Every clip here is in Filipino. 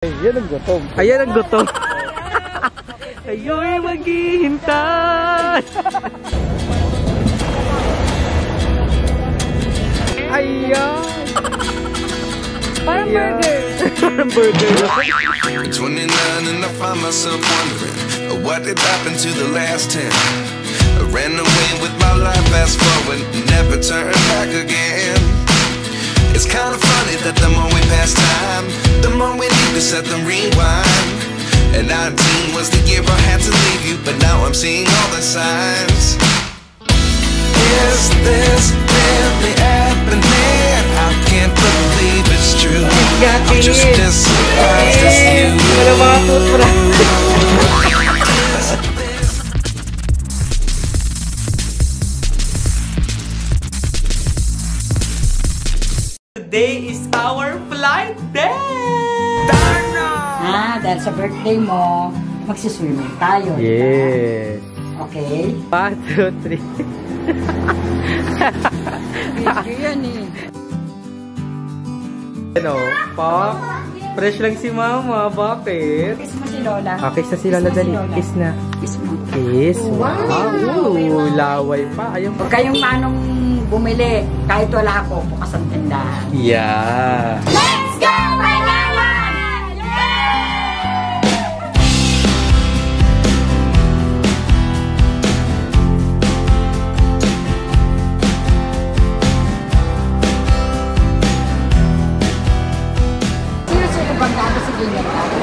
Ayan ang gutom. Ayan ang gutom. Ayo'y maghihintay. Ayan. Parang burger. Parang burger. 29 and I find myself wondering what did happen to the last 10. I ran away with my life, fast forward, never turn back again. It's kind of funny that the more we pass time, the more we need to set the rewind. And 19 was the year I had to leave you, but now I'm seeing all the signs. Is this really happening? I can't believe it's true. I'm just as surprised as you. Today is our flight day! Dahil sa birthday mo, magsiswimming tayo. Yes. Diba? Okay? 1, 2, 3. Video yan eh. Ano? Pa? Fresh lang si mama. Bakit? Kiss mo si Lola. Kiss na si Lola. Dali. Kiss na. Kiss mo. Kiss. Wow. Laway pa. Ayun pa. Huwag kayong manong bumili. Kahit wala ako, bukas ang tindahan. Yeah. Let's go, Manila!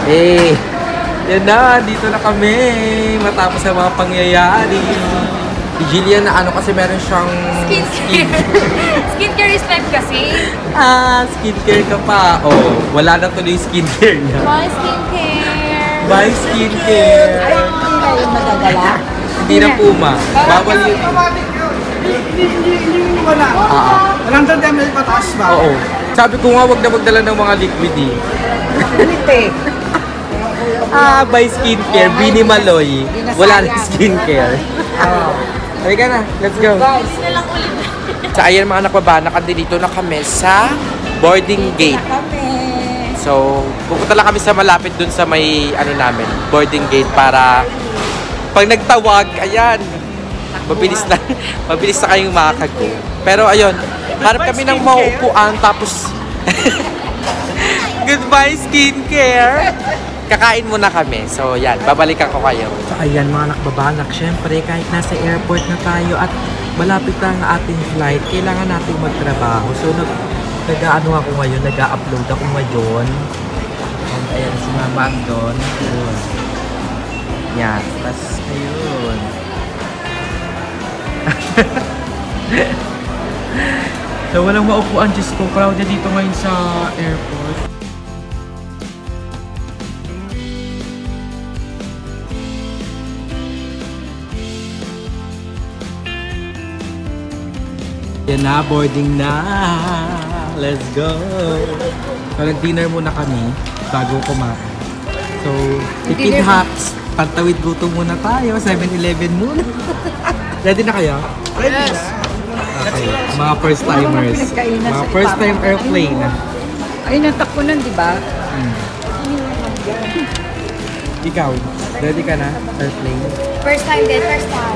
Eh, yan na, dito na kami. Matapos ang mga pangyayari. Si Jillian na ano kasi meron siyang Skincare is life kasi. Skincare ka pa. Oh, wala na tuloy skincare niya. Bye, skincare. Bye, skincare. Hindi na yung madadala. Hindi na Puma. Bawal yun. Wala. Walang ml pataas ba? Oo. Sabi ko nga, wag na magdala ng mga liquid eh. By skincare, Bini Maloy. Wala na skincare. Halika na, let's go. So ayan mga anak baba, nakandito na kami sa boarding gate. So, pupunta lang kami sa malapit dun sa may ano namin, boarding gate para pag nagtawag, ayan, mabilis na kayong makakago. Pero ayun, harap kami ng mauupuan tapos goodbye skincare. Kakain muna kami. So, yan. Babalikan ko kayo. So, ayan mga nakbabanak. Siyempre, kahit nasa airport na tayo at malapit na ang ating flight, kailangan natin magtrabaho. So, nag-ano ako ngayon. Nag-upload ako ngayon. And, ayan, si Mama andon. Ayun. Yan. Tapos, ayun. So, walang maupuan. Diyos ko, crowded dito ngayon sa airport. Yan na, boarding na. Let's go. So, nag-dinner muna kami bago kumain. So, tipid hacks. Pantawid gutom muna tayo. 7-Eleven muna. Ready na kayo? Ready na. Okay. Mga first timers. Mga first time airplane. Ay, natakbo nun, di ba? Ikaw, ready ka na? Airplane? First time din, first time.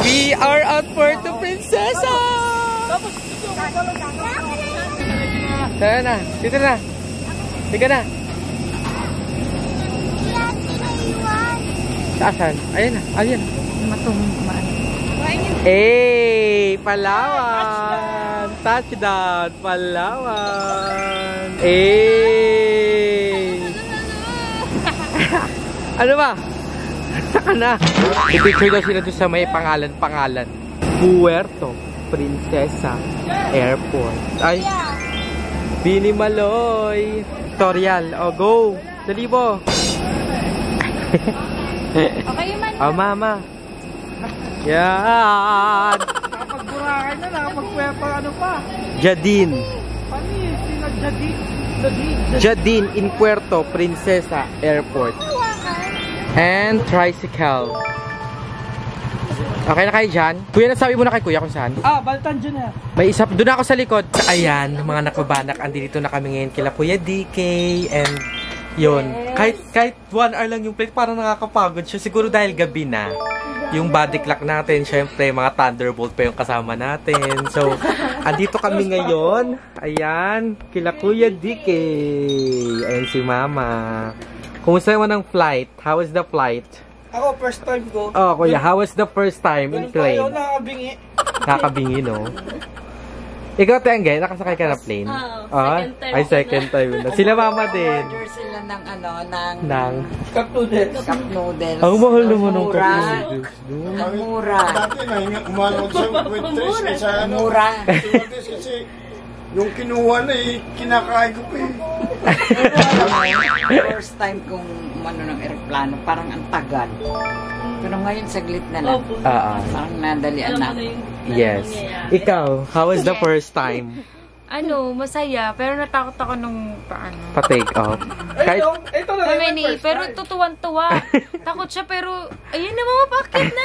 We are at Puerto Princesa! Tara na, dito na. Sige na. Saan? Ayan na, ayan. Hey, Palawan! Touchdown, Palawan! Hey! Ano ba? Saka na. I-picture daw sila doon sa may pangalan. Puerto Princesa Airport. Ay. Bini Maloy. Tutorial. O, go. Dalibo. Okay man. O, mama. Yan. Nakapag-burakan na, nakapag-puerto ano pa. Jadine. Panis, sino Jadine? Jadine in Puerto Princesa Airport. And tricycle. Okay na kayo dyan? Kuya, nasabi mo na kay kuya kung saan? Baltan dyan na. May isa, doon ako sa likod. Ayan, mga nakbabanak, andito na kami ngayon kila Kuya DK. And yun, kahit 1 hour lang yung plate, parang nakakapagod siya. Siguro dahil gabi na. Yung body clock natin, syempre, mga Thunderbolt pa yung kasama natin. So, andito kami ngayon. Ayan, kila Kuya DK. Ayan si Mama. Kumusta naman ang flight? How was the flight? Ako, first time ko. Oh, Kuya, how was the first time in plane? Pero nakabingi. Nakabingi, no? Ikaw, Tengge, nakasakay ka na plane? second time. Ay, second time na. Sila Mama din. Order sila ng Nang. Cup noodles. cup noodles. Ang mahal naman ng Mura. cup noodles. Ang mura. Dati na, umanod sa waitress kaysa Ang mura. Sa waitress kasi yung kinuha na kinakain ko pa First time kong umano ng aeroplano, parang ang tagal. Pero ngayon, saglit na lang. Parang nadalian na. Yes. Ikaw, how was the first time? Masaya. Pero natakot ako nung paano. Pa-take off? Kahit, Ito na lang yung first Pero time. tutuwan-tuwa. Takot siya pero, ayun na mga bakit na.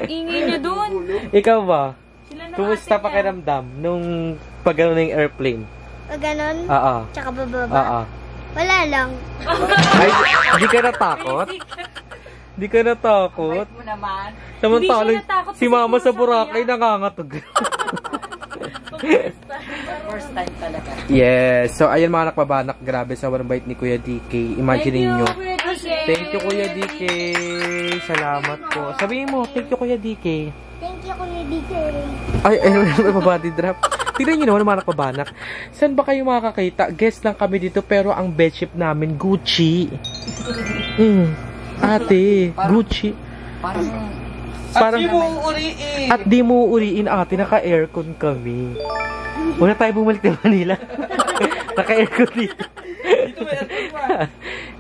Ingay niya dun. ikaw ba? Sila na Kumusta ate niya. pakiramdam nung pag-ano ng airplane? Ganon? Oo. Tsaka bababa? Oo. Wala lang. Ay, di ka natakot? Di ka natakot? Mo naman. Samantalang, Hindi siya natakot si kasi Mama puro sa siya Boracay kaya. nangangatog. First time talaga. Yes. So, ayan mga nakbabanak. Grabe sa warm bite ni Kuya DK. Imagine niyo. Thank you, Kuya DK. Salamat po. Sabihin mo, thank you, Kuya DK. Thank you, Kuya DK. Ay, may body drop. Tignan nyo naman mga nakbabanak. Saan ba kayo makakakita? Guest lang kami dito, pero ang bedsheet namin, Gucci. Ate, Gucci. Parang Di mo uriin. At di mo uriin, ate, naka-aircon kami. Una tayo bumalik ng Manila. Naka-aircon dito. Dito may aircon pa.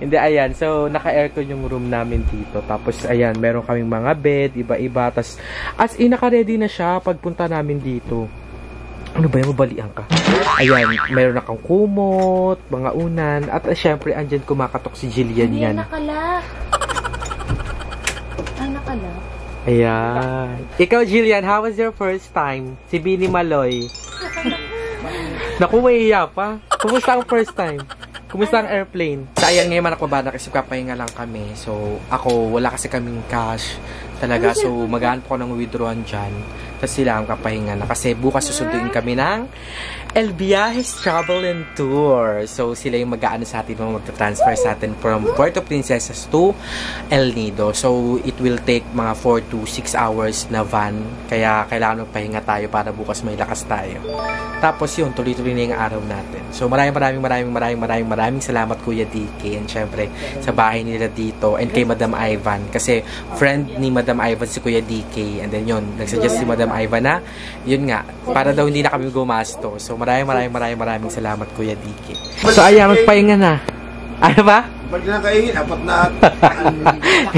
Hindi, ayan. So, naka-aircon yung room namin dito. Tapos, ayan, meron kaming mga bed, iba-iba. Tapos, as in, naka-ready na siya pagpunta namin dito. Ano ba yung mabalian ka? Ayan, meron na kang kumot, mga unan. At syempre, andyan kumakatok si Jillian Hindi yan. nakala. Nakala. Ayan. Ikaw, Jillian, how was your first time? Si Bini Maloy. Naku, maiiya pa. Kumusta ang first time? Kumusta ang airplane? Sa ayan ngayon, mga nakbabanak, kasi kapahinga lang kami. So, ako, wala kasi kaming cash talaga. So, maghanap ko ng withdrawan dyan. Tapos sila ang kapahinga na. Kasi bukas susunduin kami ng El Viajes Travel and Tour. So, sila yung mag-aano sa atin, mag-transfer sa atin from Puerto Princesas to El Nido. So, it will take mga 4 to 6 hours na van. Kaya, kailangan magpahinga tayo para bukas may lakas tayo. Tapos yun, tuloy-tuloy na yung araw natin. So, maraming salamat, Kuya DK. And syempre, sa bahay nila dito. And kay Madam Ivan. Kasi, friend ni Madam Ivan si Kuya DK. And then yun, nagsuggest si Madam Ivan na, yun nga, para daw hindi na kami gumasto. So, maraming salamat, Kuya DK. So, ayan, magpahinga na. Ano ba? Ba't na kaingin? Apat na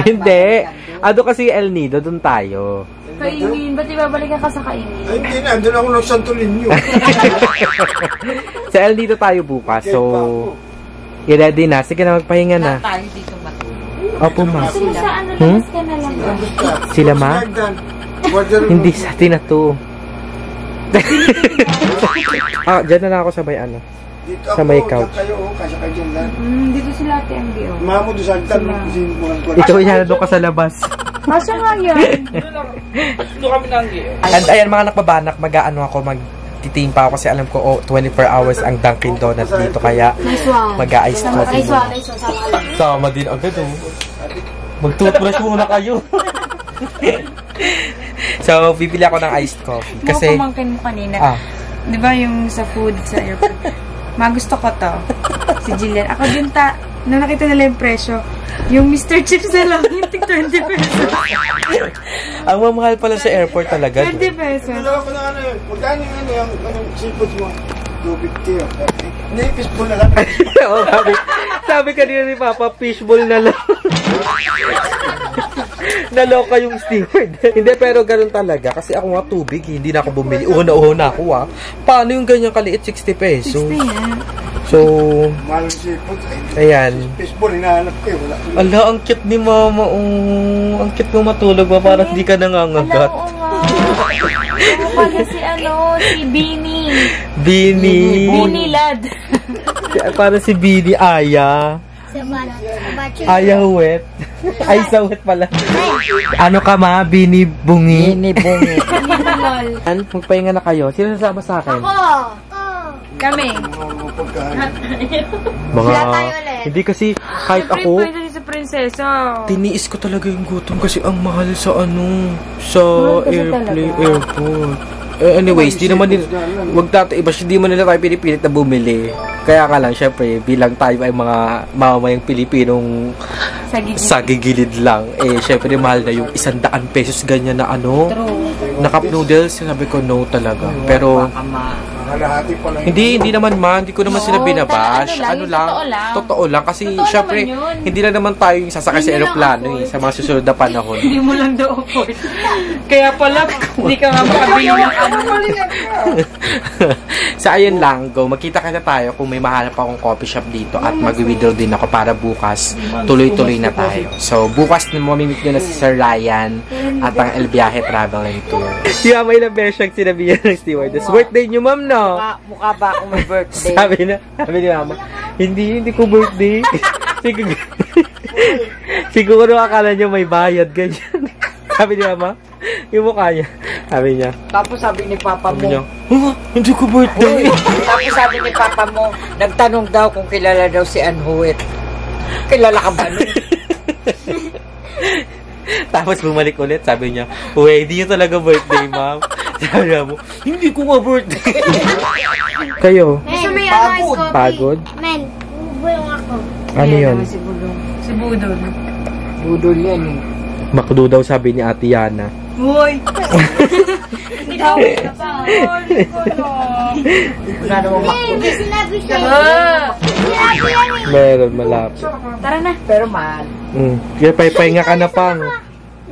Hindi. Ado kasi El Nido, dun tayo. Kaingin, ba't ibabalikan ka sa kaingin? Ay, hindi na. Doon ako ng Santo Niño. Sa El Nido tayo bukas. So, i-ready na. Sige na, magpahinga na. Tayo dito matulog. Opo, ma. Sila sa ano, Hmm? labas ka na lang. Sila, ma? Hindi sa atin na to. Dyan na lang ako sabay ano. Dito Sa may couch. Dito kayo, kasi kayo dyan lang. Dito sila ate MBO. Mamo doon sa altar. Ikaw yan, doon ka sa labas. Masa nga yan? Doon kami nanggi. And ayan mga nakbabanak, mag-ano ako, magtitingin pa ako kasi alam ko 24 hours ang Dunkin Donuts dito. Kaya Nice one. mag-a-iced coffee Nice one, nice one. Sama ka lang. Sama din agad Mag-toothbrush muna kayo. So, pipili ako ng iced coffee. Kasi, Mga pamangkin mo kanina. Di ba yung sa food sa airport? Magusto ko to. Si Jillian. Ako din nung nakita nila yung presyo, yung Mr. Chips na lang, yung tig 20 pesos. ang mamahal pala sa airport talaga. 20 pesos. Dalawa ko na ano yun. Magkano yung seafood mo? 250. Hindi, fishbowl na lang. Oo, sabi kanina ni Papa, fishbowl na lang. Naloka yung steward. Hindi, pero ganun talaga. Kasi ako nga tubig, hindi na ako bumili. Uhon na ako Paano yung ganyan kaliit? 60 pesos. 60 yan. So, Mahal ng seafood. ayan. Fishball, hinahanap ko eh. Wala. Ala, ang cute ni mama. Oh. Ang cute mo matulog ba? Parang di ka nangangagat. Oo nga. Ano pala si Bini. Bini Lad. Parang si Bini Aya. Aya Huwet. Ay, sawet pala. Ano ka ma? Bini Bungi? Bini Bungi. Magpahinga na kayo. Sino sasama sa akin? Kami. Mga, hindi kasi kahit ako, Siyempre, sa prinsesa. tiniis ko talaga yung gutom kasi ang mahal sa sa airport. Anyways, di naman nila, wag tayo iba, hindi mo nila tayo pinipilit na bumili. Kaya nga lang, syempre, bilang tayo ay mga mamamayang Pilipinong sa gigilid lang, syempre, mahal na yung 100 pesos ganyan na na cup noodles, sinabi ko no talaga. Pero, Kalahati pa lang. hindi naman hindi ko naman sila binabash. Totoo lang. Kasi, syempre, hindi na naman tayo yung sasakay sa aeroplano sa mga susunod na panahon. Hindi mo lang daw afford. Kaya pala, hindi ka nga makabili ng So, ayun lang. Magkita-kita tayo kung may mahanap akong coffee shop dito at mag-withdraw din ako para bukas tuloy-tuloy na tayo. So, bukas na mamimit nyo na si Sir Ryan at ang El Viaje Traveling Tour. Si Mama ilang beses siyang sinabihan ng stewardess. Birthday nyo, ma'am, no? Mukha ba akong may birthday? Sabi ni Mama, hindi ko birthday. Siguro akala nyo may bayad, ganyan. Sabi ni Mama, yung mukha niya. Sabi niya. Tapos sabi ni Papa mo. Hindi ko birthday. Tapos sabi ni Papa mo, nagtanong daw kung kilala daw si Anhuet. Kilala ka ba nun? Tapos bumalik ulit, sabi niya, hindi niya talaga birthday, ma'am. Sabi niya mo, hindi ko nga birthday. Kayo? Pagod? Men, bulong ako. Ano yun? Si Budol. Budol yan eh. Makdo daw sabi ni Ate Yana. Hoy! Hindi daw ka pa. Wala naman makdo. Hindi sinabi siya. Sinabi yan eh. Meron, malapit. Tara na. Pero mahal. Kaya pahinga ka na, pang.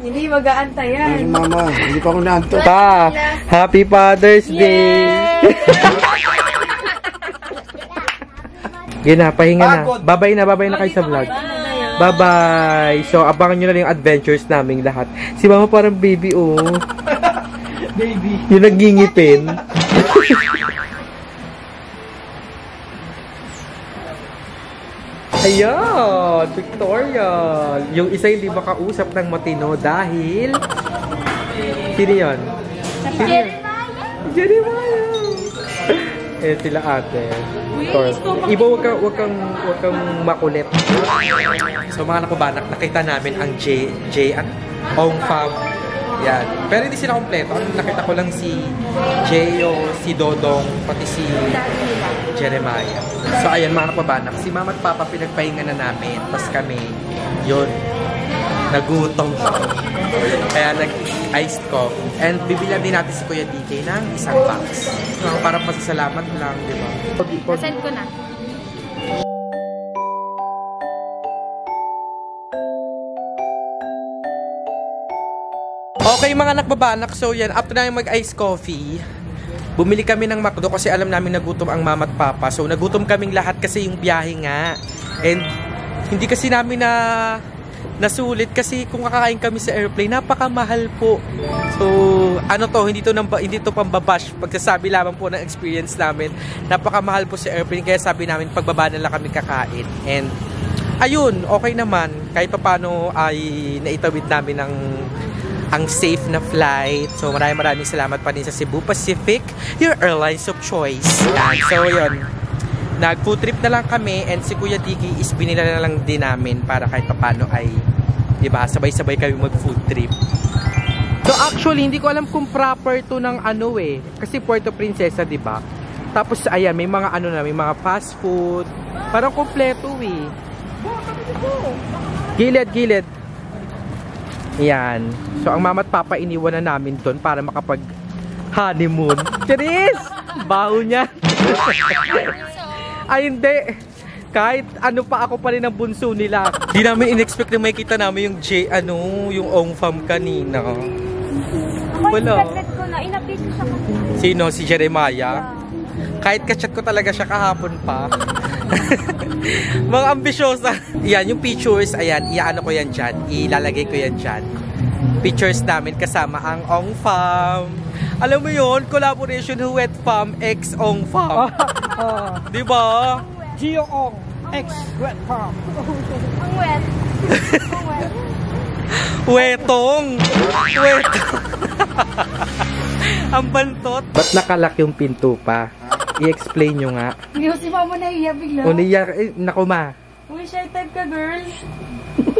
Hindi mag-aantay yan. Mama, hindi pa ako naanto. Pa! Happy Father's Day! Gina, pahinga na. Babay na kayo sa vlog. Bye-bye! So, abangan nyo na lang yung adventures naming lahat. Si Mama parang baby, oh. Baby. Yung nagingipin. Ayan! Victoria! Yung isa hindi makausap ng matino dahil... Sino yun? Jeremiah! Sila ate. Iba, wag kang makulit. So mga nakubanak, nakita namin ang Ong Fam. Yan. Pero hindi sila kompleto. Nakita ko lang si Jeyo, si Dodong, pati si Jeremiah. So ayan mga nakubanak, si Mama at Papa pinagpahinga na namin. Tapos kami, yun, nagutom. Kaya nag-iced coffee. And bibilan din natin si Kuya DK ng isang box. So, para pasasalamat lang, di ba? Send ko na. Okay mga nakbabanak, so yan, after na yung mag-iced coffee, bumili kami ng McDo kasi alam namin nagutom ang Mama at Papa. So nagutom kaming lahat kasi yung biyahe nga. And hindi kasi namin nasulit kasi kung kakain kami sa airplane, napakamahal po. So, ano to, hindi to pambabash. Pagsasabi lamang po ng experience namin, napakamahal po sa airplane. Kaya sabi namin, pagbaba na lang kami kakain. And, ayun, okay naman. Kahit paano ay naitawid namin ang safe na flight. So, maraming salamat pa din sa Cebu Pacific, your airlines of choice. And, so, yun. Nag-food trip na lang kami and si Kuya Diki is binila na lang din namin para kahit paano ay, diba, sabay-sabay kami mag-food trip. So actually, hindi ko alam kung proper to ng ano kasi Puerto Princesa, diba? Tapos ayan, may mga ano na, may mga fast food. Parang kompleto Gilid. Ayan. So ang Mama at Papa iniwan na namin doon para makapag honeymoon. Charis! Baho niya. Ay, hindi. Kahit ano pa ako pa rin ang bunso nila. Di namin in-expect na makita namin yung yung Ong Fam kanina. Ako Wala. ko na, inapit ko siya kanina. Sino? Si Jeremiah? Kahit kachat ko talaga siya kahapon pa. Mga ambisyosa. Yan, yung pictures, ayan, iaano ko yan dyan. Ilalagay ko yan dyan. Pictures namin kasama ang Ong Fam. Alam mo yun, collaboration Huwet Fam x Ong Fam. Diba? Gio Ong, ex Wet Farm. Ang wet. Ang wet. Wetong! Wetong! Ang bantot. Ba't nakalak yung pinto pa? I-explain nyo nga. Hindi ko si mama nahiya bigla. O niya, naku ma. Uy, shy type ka, girl.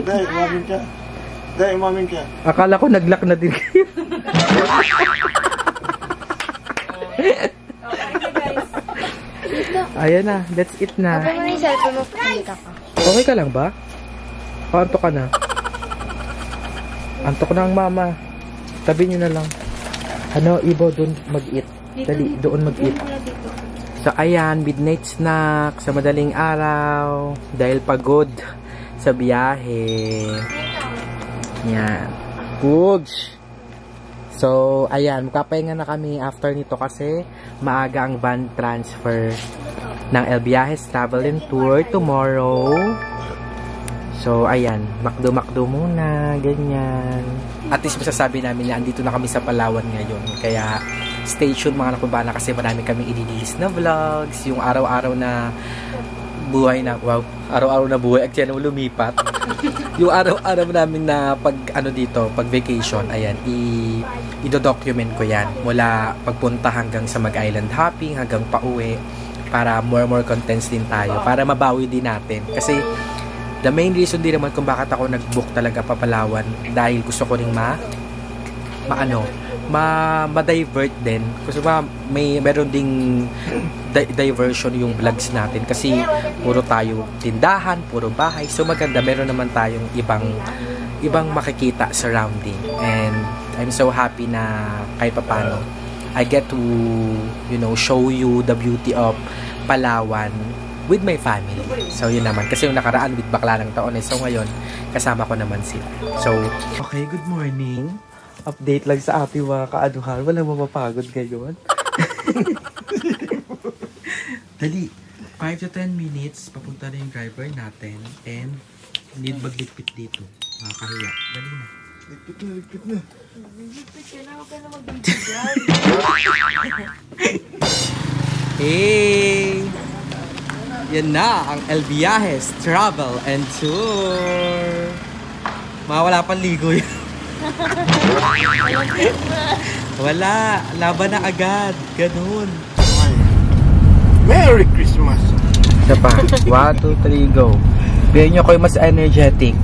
Dahil, umamin ka. Dahil, umamin ka. Akala ko naglock na din kayo. Ayan na, that's it na. Sabi mo yung cellphone mo, pakita ka. Okay ka lang ba? Paanto ka na? Antok na ang mama. Tabi nyo na lang. Ano, Ibo, doon mag-eat. Dali, doon mag-eat. So, ayan, midnight snack sa madaling araw. Dahil pagod sa biyahe. Yan. Goods. So, ayan, magpapahinga na kami after nito kasi maaga ang van transfer ng El Viajes Travel and Tour tomorrow. So, ayan, makdo-makdo muna, ganyan. At least masasabi namin na andito na kami sa Palawan ngayon. Kaya, stay tuned mga nakubana kasi marami kaming i-release na vlogs. Yung araw-araw na buhay na, wow, araw-araw na buhay, at yan lumipat. Yung araw-araw namin na pag, ano dito, pag vacation, ayan, i-document ko yan. Mula pagpunta hanggang sa mag-island hopping, hanggang pauwi, para more contents din tayo. Para mabawi din natin. Kasi, the main reason din naman kung bakit ako nag-book talaga pa Palawan dahil gusto ko ring ma-divert din. Kasi meron ding diversion yung vlogs natin kasi puro tayo tindahan, puro bahay. So maganda, meron naman tayong ibang makikita surrounding. And I'm so happy na kahit papano I get to, show you the beauty of Palawan with my family. So, yun naman. Kasi yung nakaraan with bakla ng taon eh. So, ngayon, kasama ko naman sila. So, okay, good morning. Update lang sa ating mga kaanuhan. Walang mapapagod ngayon. Dali. 5 to 10 minutes. Papunta na yung driver natin. And, need magligpit dito. Kahiya. Dali na. Ligpit na, ligpit na. Ligpit ka na, huwag ka na magbibigay. Hey! Yan na ang El Viajes Travel and Tour. Wala pang ligo yun. Wala. Laban na agad. Ganun. Merry Christmas! Isa pa. 1, 2, 3, go. Bihin nyo ko yung mas energetic.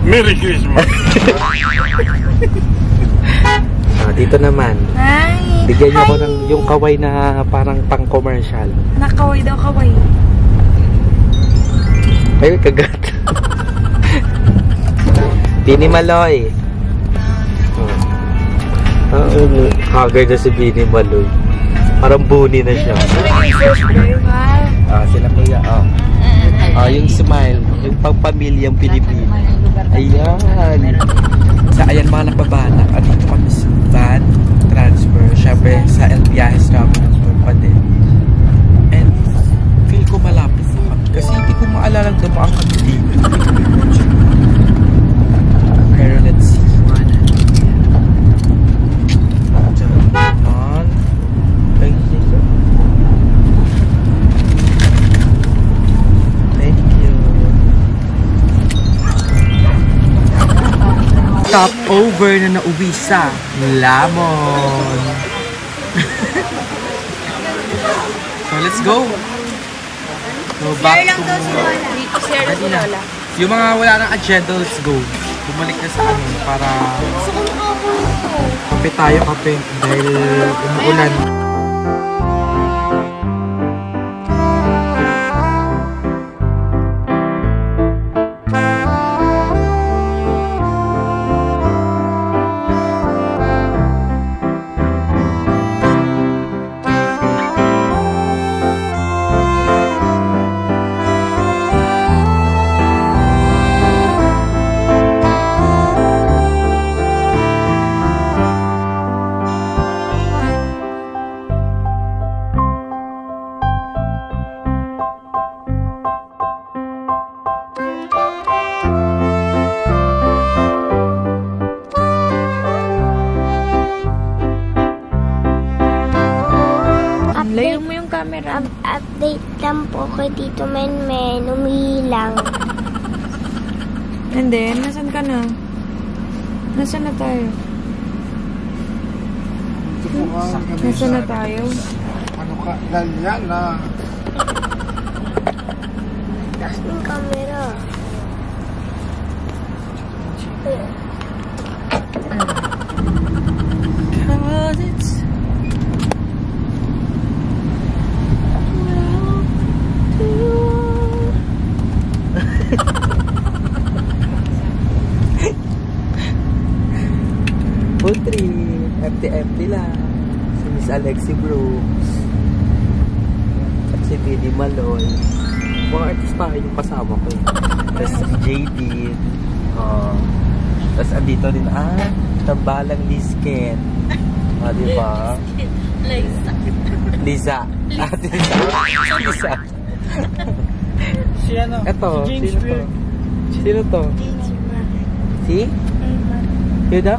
Merry Christmas! Dito naman. Hi! Bigyan nyo ko ng yung kaway na parang pang-commercial. Nakaway daw, kaway. Ay, kagat. Bini Maloy. Haggard na si Bini Maloy. Parang buni na siya. Sila kuya. Yung smile. Yung pang-pamilyang Pilipino. Ayan. Sa ayan mga napabanak. At dito kami sa van transfer. Siyempre sa El Viajes Travel and Tour pa din. And feel ko malapit na kami. Kasi hindi ko maalalang dumaan kami dito. Pero let's see. Stopover na nauwi sa Lamon. So, let's go. So, back to... Share lang si Lola. Yung mga wala ng agenda, let's go. Bumalik na sa amin para... Kape tayo, kape. Dahil umuulan. camera. Update lang po kay Tito Men. Umihilang. And then, nasan ka na? Nasaan na tayo? Nasaan na tayo? Ano ka? Ganyan na. Taas ng camera. Full trip. Empty lang. Si Miss Alexi Brooks. At si Vinny Maloy. Mga artist pa yung kasama ko. Tapos si JD. Tapos andito din, tambalang Lizken. Diba? Liza. Liza. Si ano? Eto, Si James sino to? Beard. Sino to? Si? Yuda?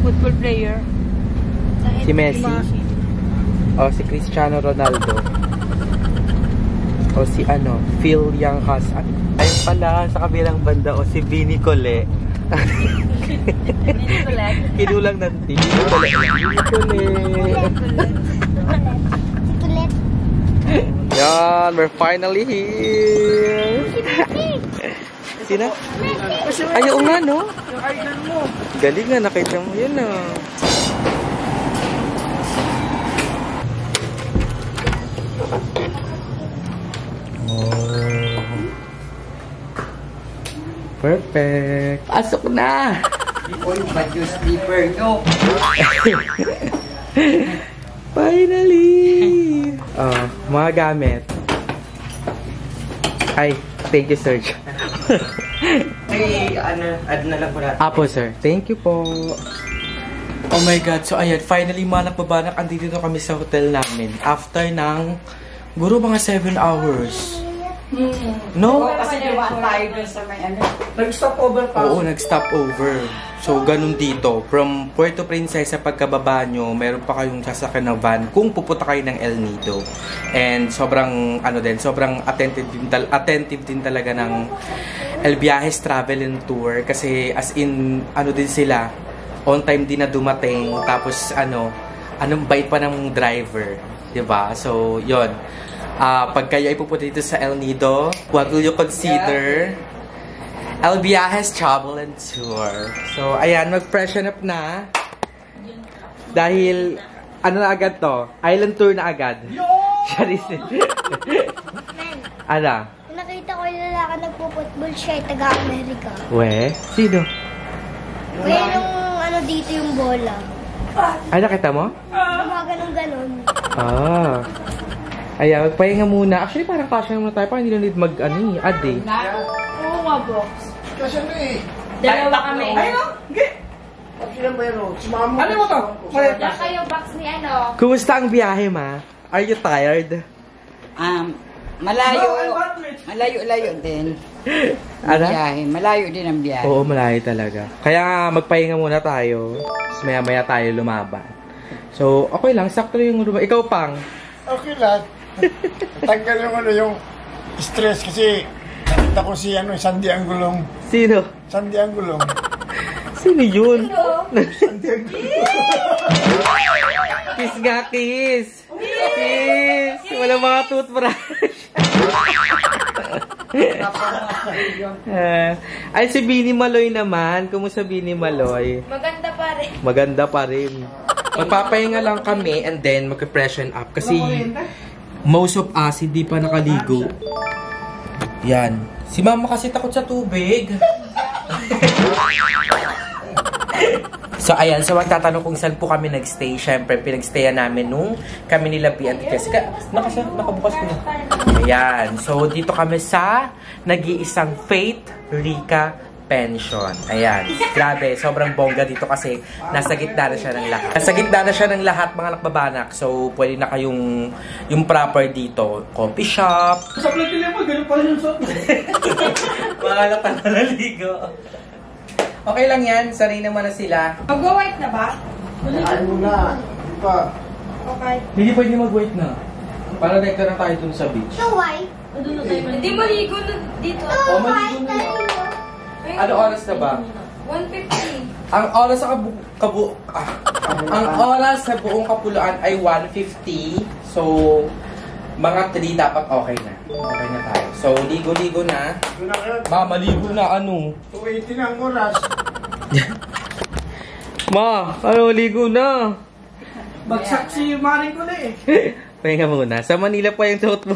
Football player. Si Messi? O si Cristiano Ronaldo? O si ano? Phil Younghas? Ayun pala, sa kabilang banda, o si Vinny Cole. Kinulang ng Vinny Cole. Yan, we're finally here. Sino? Ay, oo nga, no? Yung idol mo. Galing nga, nakita mo yun, no? Oh. Perfect. Pasok na! Oy, ba't yung sleeper nyo? Finally! Mga gamit. Ay, thank you, sir. Ay, add na lang po natin. Apo, sir. Thank you po. Oh my God. So, ayan. Finally, mga nakbabanak, andito na kami sa hotel namin. After ng, guro mga 7 hours. No? Kasi diba tayo dun sa may ano? Nag-stop over pa. Oo, nag-stop over. So, ganun dito. From Puerto Princesa, pagkababa nyo, meron pa kayong sasakyan na van kung pupunta kayo ng El Nido. And sobrang, sobrang attentive din talaga ng El Viajes Travel and Tour. Kasi as in, din sila, on time din na dumating. Tapos, anong bait pa ng driver. Diba? So, yon. Pag kayo ay pupunta dito sa El Nido, what will you consider? El Viajes Travel and Tour. So, ayan, mag-freshen up na. Dahil, na agad to? Island tour na agad. Charis. Ano? Nakita ko yung lalaki nagpo-football siya ay taga-Amerika. We? Sino? Kaya nung dito yung bola. Ay, nakita mo? Gumaganong-ganon. Ayan, magpahinga muna. Actually, parang kasya naman tayo. Parang hindi na need add eh. Oo nga, box. Kasi ano eh. Dalawa kami. Ayun, okay. Kasi lang ba yun? Sumama Ano mo to? Wala kayo box ni ano. Kumusta ang biyahe, ma? Are you tired? Malayo din. Ano? Biyahe. Malayo din ang biyahe. Oo, malayo talaga. Kaya magpahinga muna tayo. Tapos maya-maya tayo lumaban. So, okay lang. Sakto yung rumah. Ikaw, Pang. Okay lang. Tanggal yung stress kasi nakita ko si Sandy Angulong. Sino? Sandy Angulong. Sino yun? Sandy Angulong. Kiss nga, kiss! Kiss! Wala mga toothbrush. Ay, si Vinny Maloy naman. Kumusta Vinny Maloy? Maganda pa rin. Maganda pa rin. Magpapahinga lang kami and then mag-freshen up. Kasi most of us hindi pa nakaligo. Yan. Si mama kasi takot sa tubig. So, ayan. So, magtatanong kung saan po kami nagstay. Siyempre, pinagstayan namin nung kami nila B and Jessica. Nakabukas ko na. Ayan. So, dito kami sa nag-iisang Faith Rica Pension. Ayan. Grabe. Sobrang bongga dito kasi nasa gitna na siya ng lahat. Nasa gitna na siya ng lahat, mga nakbabanak. So, pwede na kayong yung proper dito. Coffee shop. Sa plantilla mo, ganun pa rin yung suot. Mga halata na naligo. Okay lang yan. Sanay naman na sila. Mag-white na ba? Ay muna. Di ba? Okay. Hindi pwede mag-wait na. Para dekta na tayo dun sa beach. So why? Hindi maligo na dito. Oh, maligo na. Ano oras na ba? 1:50. Ang oras sa ang oras sa buong Kapuluan ay 1:50. So, mga 3 dapat okay na. Okay na tayo. So, ligo-ligo na. Doon na kayo. Ma, maligo na ano? 2:80 na ang oras. Ma, ano, ligo na. Bagsak si Maring ko na eh. Pahinga muna. Sa Manila pa yung suot mo.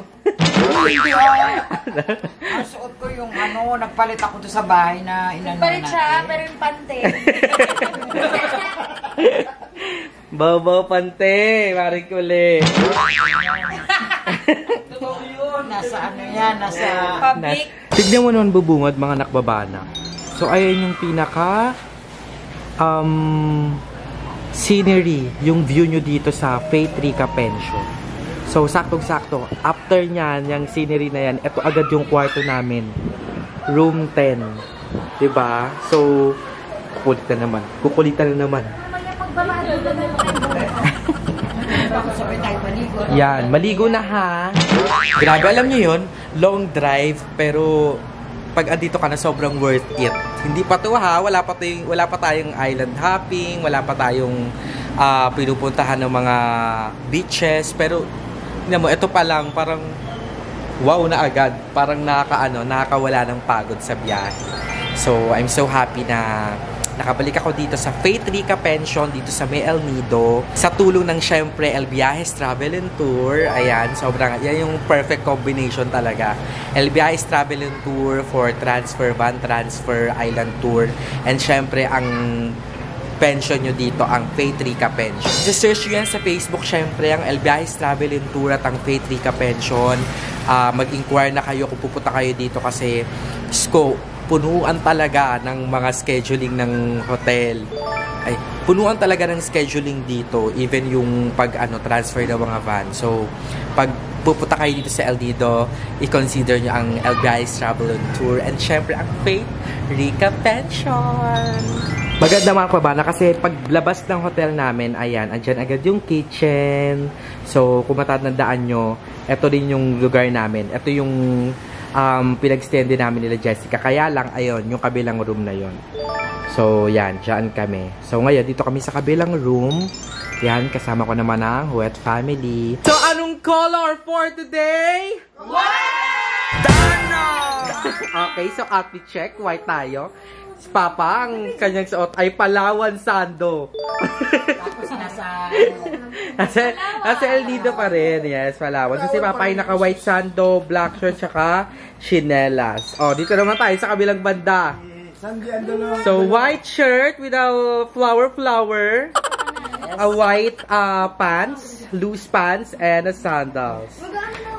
Ang suot ko yung ano, nagpalit ako doon sa bahay na inano Palit siya, natin. pero yung pante. Baw-baw pante, Maring Kule. Totoo yun. Nasa ano yan, nasa... Public. Tignan mo naman bubungad mga nakbabana. So, ayan yung pinaka scenery, yung view nyo dito sa Faith Rica Pension. So, saktong-sakto. After nyan, yung scenery na yan, ito agad yung kwarto namin. Room 10. Diba? So, kukulitan na naman. Yan, maligo na ha. Grabe, alam nyo yun, long drive, pero pag andito ka na sobrang worth it. Hindi pa to ha, wala pa tayong island hopping, wala pa tayong pinupuntahan ng mga beaches, pero tingnan mo, ito pa lang, parang wow na agad. Parang nakakawala ng pagod sa biyahe. So, I'm so happy na nakabalik ako dito sa Faith Rica Pension, dito sa May El Nido. Sa tulong ng syempre, El Viajes Travel and Tour. Ayan, yan yung perfect combination talaga. El Viajes Travel and Tour for transfer, van transfer, island tour. And syempre, ang pension nyo dito, ang Faith Rica Pension. Search nyo yan sa Facebook, syempre, ang El Viajes Travel and Tour at ang Faith Rica Pension. Mag-inquire na kayo kung pupunta kayo dito kasi punuan talaga ng mga scheduling ng hotel. Ay, punuan talaga ng scheduling dito, even yung transfer ng mga van. So, pag pupunta kayo dito sa El Nido, i-consider nyo ang El Viajes Travel and Tour and syempre ang Faith Rica Pension. Maganda mga kabana kasi paglabas ng hotel namin, ayan, andyan agad yung kitchen. So, kung matatandaan nyo, ito din yung lugar namin. Ito yung pinag-stand din namin nila Jessica. Kaya lang, ayun, yung kabilang room na yon. So, yan, dyan kami. So, ngayon, dito kami sa kabilang room. Yan, kasama ko naman ang Wet Family. So, anong color for today? White! Dana! Okay, so outfit check. White tayo. Si Papa, ang kanyang suot ay Palawan Sando. Tapos nasa El Nido pa rin. Yes, Palawan. So, si Papa ay naka-white sando, black shirt, tsaka chinelas. Oh, dito naman tayo sa kabilang banda. So, white shirt with a flower, a white pants, loose pants, and a sandals.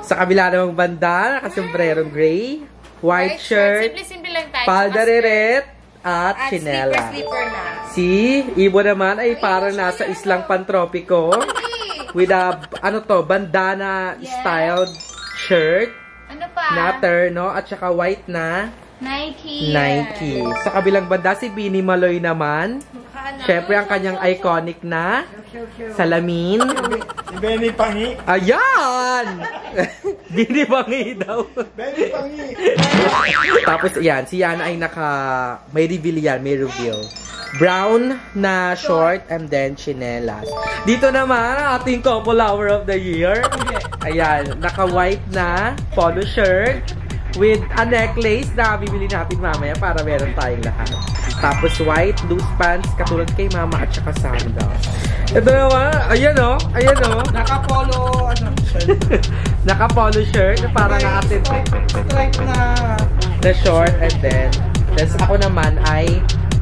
Sa kabila namang banda, naka-sombrerong gray, white shirt, Simple lang tayo. paldareret, at chinelas. Slipper na. Si Ibo naman ay parang nasa islang pantropiko with a, bandana styled shirt Ano pa? na terno at saka white na Nike. Sa kabilang banda, si Bini Maloy naman. Syempre, ang kanyang iconic na salamin. Si Benny Pangi. Ayan! Bini Pangi daw. Benny Pangi. Tapos, yan. Si Yana ay may reveal yan. May reveal. Brown na short and then chinelas. Dito naman, ang ating couple hour of the year. Ayan. Naka-white na polo shirt with a necklace na bibili natin mamaya para meron tayong lahat. Tapos white loose pants katulad kay mama at saka sandals. Ito naman, ayan o. Naka-polo, Naka-polo shirt na parang atin. Stripe na short and then ako naman ay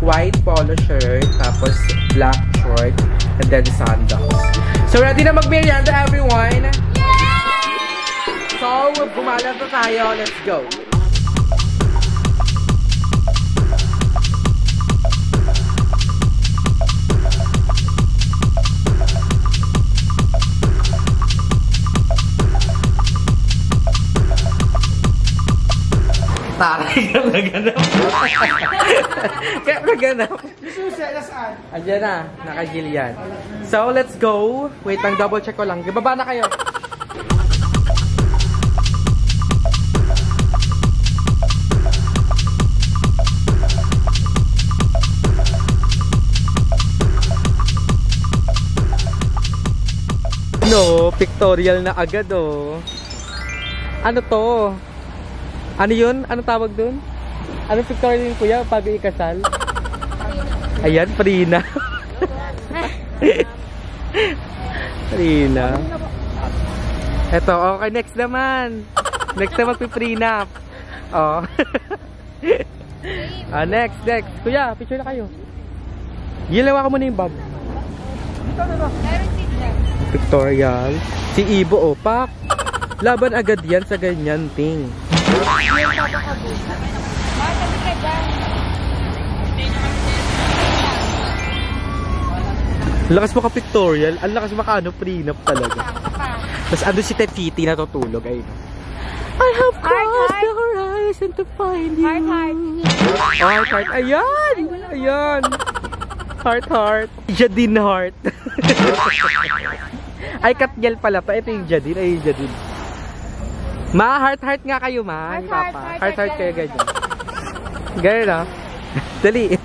white polo shirt tapos black short and then sandals. So ready na mag-merienda everyone? So, bumalat na tayo. Let's go. Taray ka naganap. Kaya naganap. Andiyan na. Naka-Gillian. So, let's go. Wait lang, double check ko lang. Baba na kayo. oh, pictorial na agad oh. Ano to? Ano yun? Ano tawag dun? Ano pictorial yun kuya bago ikasal? Ayan, Prina. Prina. Eto, okay, next naman. Next naman piprenup. Oh. Next. Kuya, picture na kayo. Gilawa ko muna yung bag. Pictorial. Si Ibo, opak. Laban agad yan sa ganyan ting. Lakas mo ka pictorial. Ang lakas maka prenup talaga. Tapos ando si Titi natutulog. Ayun. I have crossed the horizon to find you. Heart. Ayan. Heart. Jadine heart. Ay, Katniel pala to. Ito yung Jadine. Ay, yung Jadine. Ma, heart nga kayo, ma. Papa. Heart kayo, ganyan. Ganyan, ah. Dali. 1,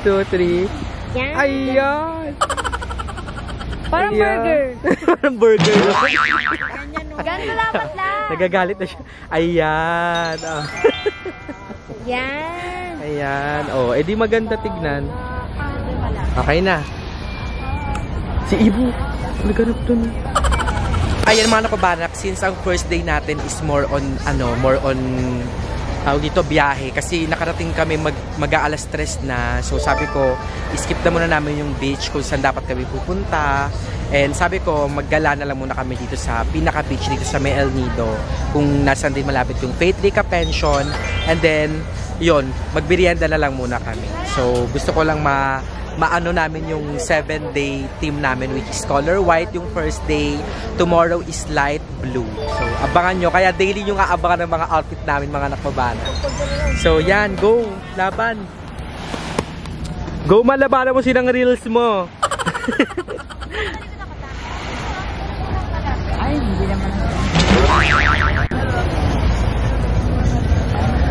2, 3. Ayan. Parang burger. Parang burger. Ganto dapat lang. Nagagalit na siya. Ayan. Oh. Yan. Ayan. Oh, edi maganda tignan. Okay na. Si Ibo. Naganap dun. Ayan mga napabanak, since ang first day natin is more on dito biyahe kasi nakarating kami mag-aalas 3 na. So sabi ko, skip na muna namin yung beach kung saan dapat kami pupunta. And sabi ko, maggala na lang muna kami dito sa pinaka-beach dito sa May El Nido. Kung nasan din malapit yung Faith Rica Pension. And then, yun, magbirienda na lang muna kami. So gusto ko lang maano namin yung 7-day team namin, which is color white yung first day, tomorrow is light blue. So abangan nyo, kaya daily yung aabangan ng mga outfit namin mga nakabana. So yan, go, laban. Go, malabanan mo silang reels mo. Ay, hindi naman.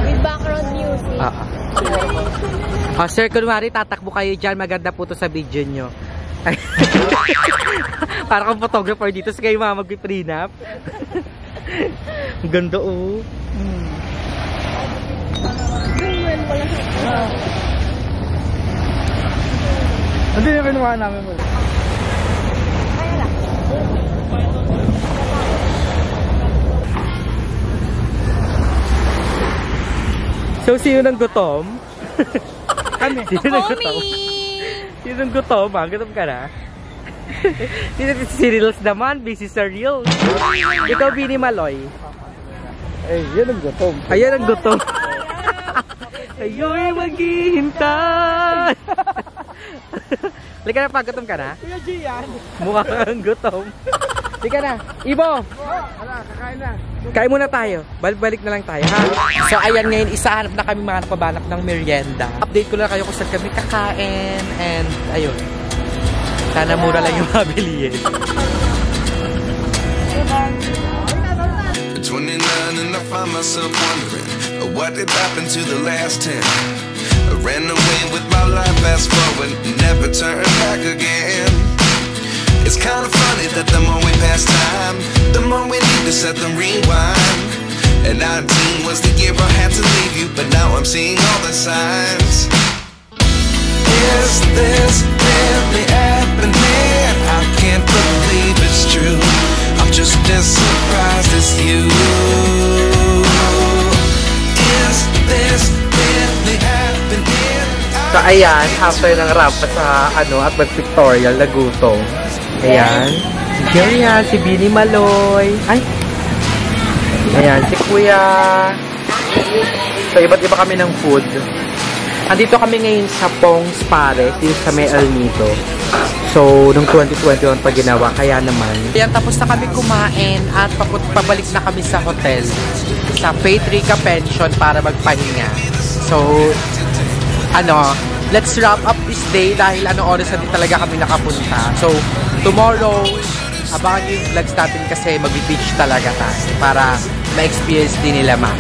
With background music. Sir, kunwari tatakbo kayo dyan, maganda po to sa video nyo. Para kang photographer dito, so kayo mga mag-prenup. Ang ganda oh. Hindi yung kinuha namin mo. So, sino nang gutom? Kami. Sino nang gutom? Sino nang gutom? Gutom ka na? Si Reels naman, busy sa Reels. Ikaw, Bini Maloy. Eh, yan ang gutom. Ayan ang gutom. Ayo'y maghihintay. Lika na pa, gutom ka na? Kuya G yan. Mukha kang gutom. Lika na. Ibo! Wala, kakain na. Kain muna tayo. Balik na lang tayo, ha? So, ayan ngayon, isahanap na kami mga napabanap ng merienda. Update ko lang kayo kung saan kami kakain. And, ayun. Sana mura lang yung mabilihin. At 29 and I find myself wondering what did happen to the last 10. I ran away with my life, fast forward, never turn back again. It's kind of funny that the more we pass time, the more we need to set them rewind. And 19 was the year I had to leave you, but now I'm seeing all the signs. Is this really happening? I can't believe it's true. I'm just as surprised as you. Is this really happening? So, ayan, after ng rampa sa, at mag-pictorial na gutom. Ayan. Ayan, si Bini Maloy. Ay! Ayan, si Kuya. So, iba't iba kami ng food. Andito kami ngayon sa Pong's Pares, dito sa May El Nido. So, nung 2021 pa ginawa, kaya naman. Ayan, tapos na kami kumain at pabalik na kami sa hotel. Sa Faith Rica Pension para magpahinga. So, let's wrap up this day dahil oras na din talaga kami nakapunta. So, tomorrow, abangan yung vlogs natin kasi mag-beach talaga tayo para ma-experience din nila ma.